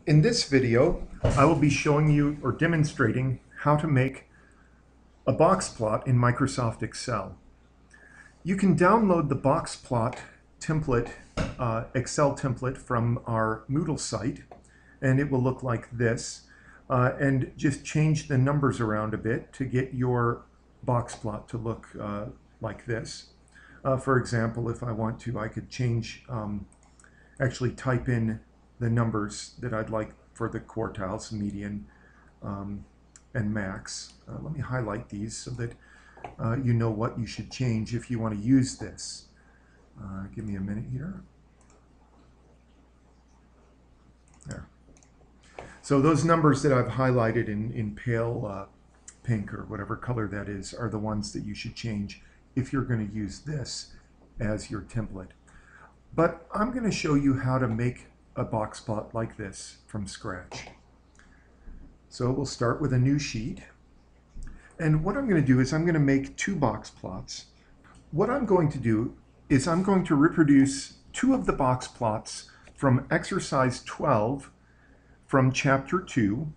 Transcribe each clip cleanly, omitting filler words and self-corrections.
In this video, I will be showing you or demonstrating how to make a box plot in Microsoft Excel. You can download the box plot template, Excel template from our Moodle site, and it will look like this. And just change the numbers around a bit to get your box plot to look like this. For example, if I want to, I could change, actually type in the numbers that I'd like for the quartiles, median, and max. Let me highlight these so that you know what you should change if you want to use this. Give me a minute here. There. So those numbers that I've highlighted in pale pink or whatever color that is are the ones that you should change if you're going to use this as your template. But I'm going to show you how to make a box plot like this from scratch. So we'll start with a new sheet. And what I'm going to do is I'm going to make two box plots. What I'm going to do is I'm going to reproduce two of the box plots from exercise 12 from chapter 2.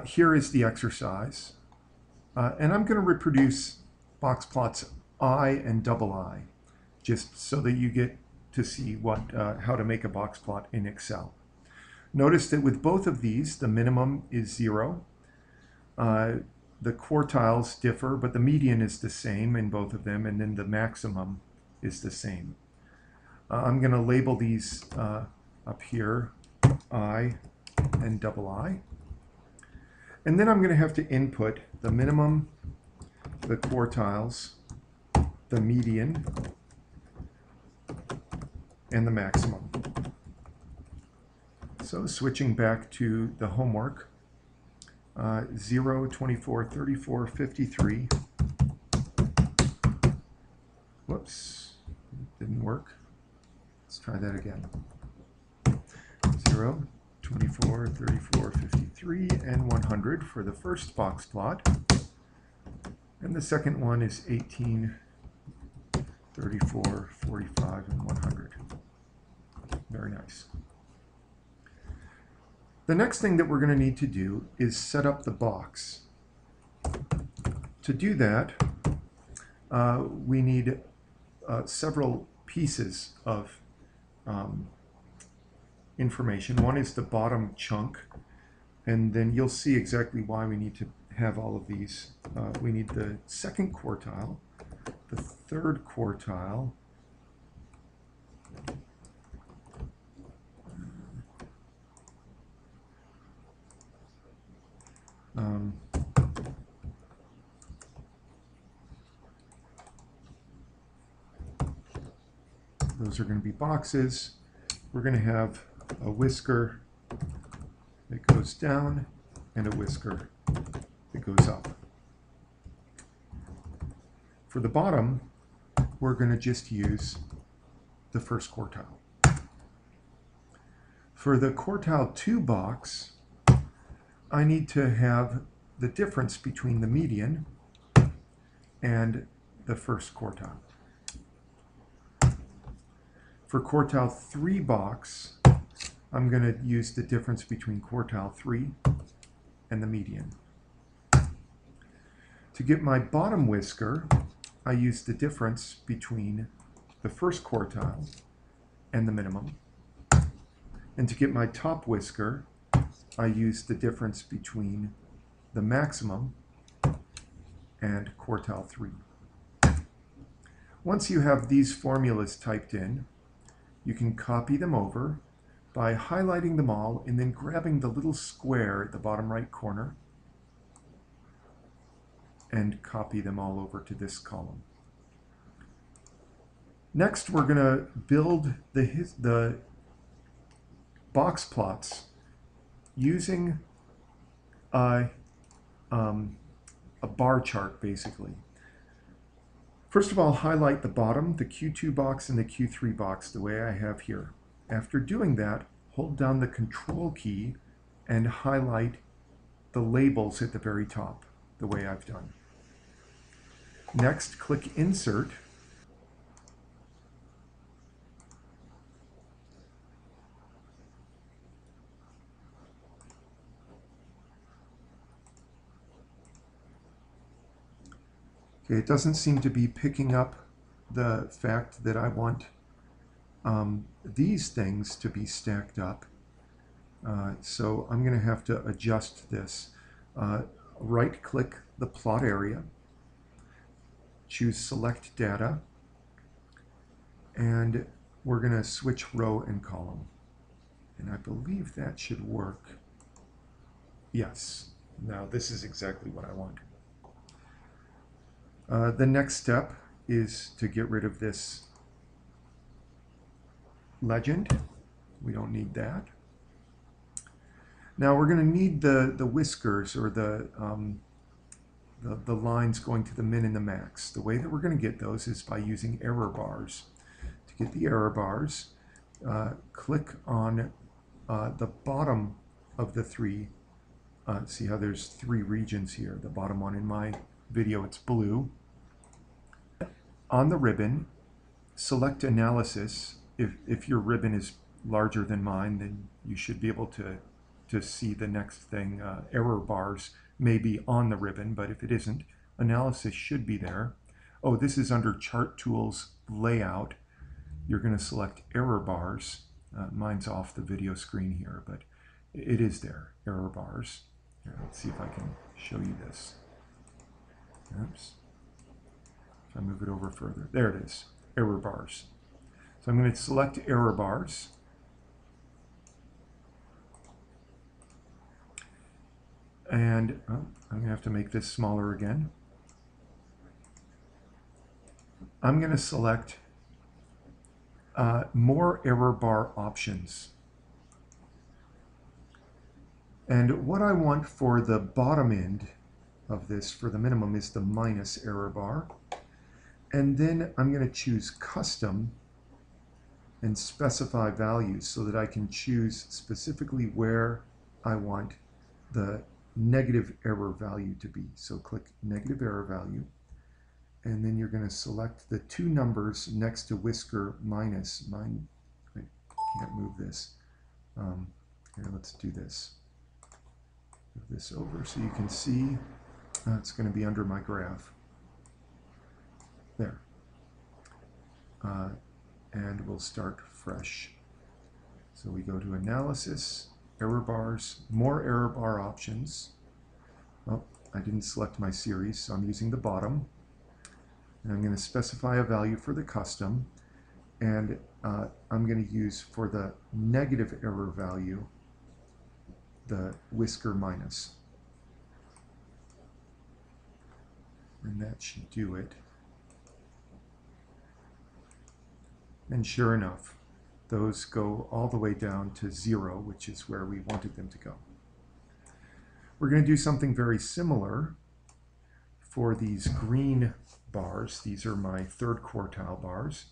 Here is the exercise. And I'm going to reproduce box plots I and double I, just so that you get to see how to make a box plot in Excel. Notice that with both of these, the minimum is 0. The quartiles differ, but the median is the same in both of them, and then the maximum is the same. I'm going to label these up here, I and double I. And then I'm going to have to input the minimum, the quartiles, the median, and the maximum. So switching back to the homework, 0, 24, 34, 53. Whoops, didn't work. Let's try that again. 0, 24, 34, 53, and 100 for the first box plot. And the second one is 18, 34, 45, and 100. Very nice. The next thing that we're going to need to do is set up the box. To do that, we need several pieces of information. One is the bottom chunk, and then you'll see exactly why we need to have all of these. We need the second quartile, the third quartile, those are going to be boxes. We're going to have a whisker that goes down and a whisker that goes up. For the bottom, we're going to just use the first quartile. For the quartile 2 box, I need to have the difference between the median and the first quartile. For quartile 3 box, I'm going to use the difference between quartile 3 and the median. To get my bottom whisker, I use the difference between the first quartile and the minimum. And to get my top whisker, I use the difference between the maximum and quartile 3. Once you have these formulas typed in, you can copy them over by highlighting them all and then grabbing the little square at the bottom right corner and copy them all over to this column. Next, we're going to build the box plots using a bar chart, basically. First of all, highlight the bottom, the Q2 box and the Q3 box the way I have here. After doing that, hold down the Control key and highlight the labels at the very top, the way I've done. Next, click Insert. Okay, it doesn't seem to be picking up the fact that I want these things to be stacked up. So I'm going to have to adjust this. Right-click the plot area, choose Select Data, and we're going to switch row and column. And I believe that should work. Yes. Now this is exactly what I want. The next step is to get rid of this legend. We don't need that. Now we're going to need the whiskers, or the lines going to the min and the max. The way that we're going to get those is by using error bars. To get the error bars, click on the bottom of the three. See how there's three regions here. The bottom one, in my video, it's blue. On the ribbon, select Analysis. If your ribbon is larger than mine, then you should be able to see the next thing. Error bars may be on the ribbon, but if it isn't, Analysis should be there. Oh, this is under Chart Tools, Layout. You're going to select Error Bars. Mine's off the video screen here, but it is there, Error Bars. Here, let's see if I can show you this. Oops. If I move it over further, there it is, Error Bars. So I'm going to select Error Bars. And I'm going to have to make this smaller again. I'm going to select more error bar options. And what I want for the bottom end of this, for the minimum, is the minus error bar. And then I'm going to choose Custom and specify values so that I can choose specifically where I want the negative error value to be. So click negative error value, and then you're going to select the two numbers next to whisker minus. Mine, I can't move this. Here, let's do this. Move this over so you can see. It's going to be under my graph. There. And we'll start fresh. So we go to Analysis, Error Bars, More Error Bar Options. Oh, I didn't select my series, so I'm using the bottom. And I'm going to specify a value for the custom. And I'm going to use, for the negative error value, the whisker minus. And that should do it. And sure enough, those go all the way down to 0, which is where we wanted them to go. We're going to do something very similar for these green bars. These are my third quartile bars.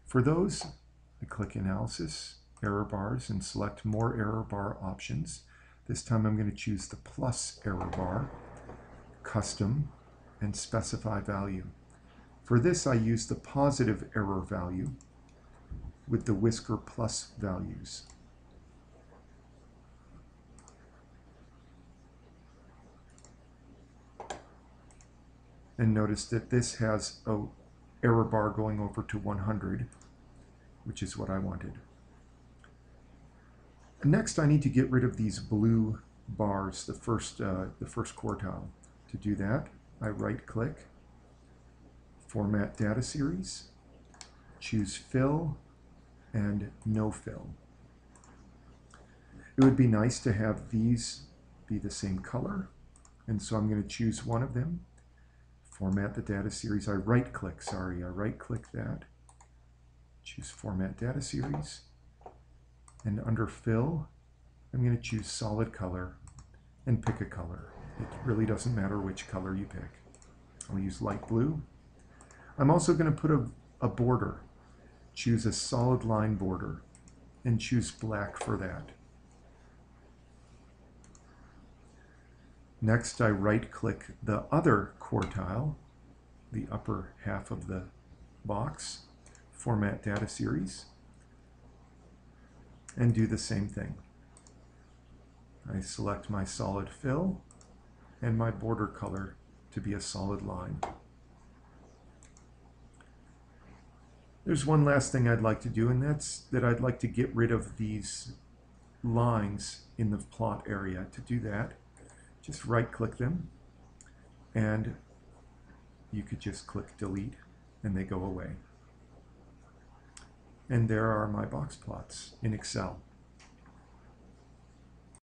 For those, I click Analysis, Error Bars, and select More Error Bar Options. This time I'm going to choose the plus error bar, Custom, and specify value. For this, I use the positive error value with the whisker plus values. And notice that this has an error bar going over to 100, which is what I wanted. Next, I need to get rid of these blue bars, the first quartile. To do that, I right-click, Format Data Series, choose Fill, and No Fill. It would be nice to have these be the same color, and so I'm going to choose one of them, format the data series. I right-click that, choose Format Data Series, and under Fill, I'm going to choose Solid Color and pick a color. It really doesn't matter which color you pick. I'll use light blue. I'm also going to put a border. Choose a solid line border and choose black for that. Next, I right-click the other quartile, the upper half of the box, Format Data Series, and do the same thing. I select my solid fill and my border color to be a solid line. There's one last thing I'd like to do, and that's that I'd like to get rid of these lines in the plot area. To do that, just right-click them, and you could just click delete, and they go away. And there are my box plots in Excel.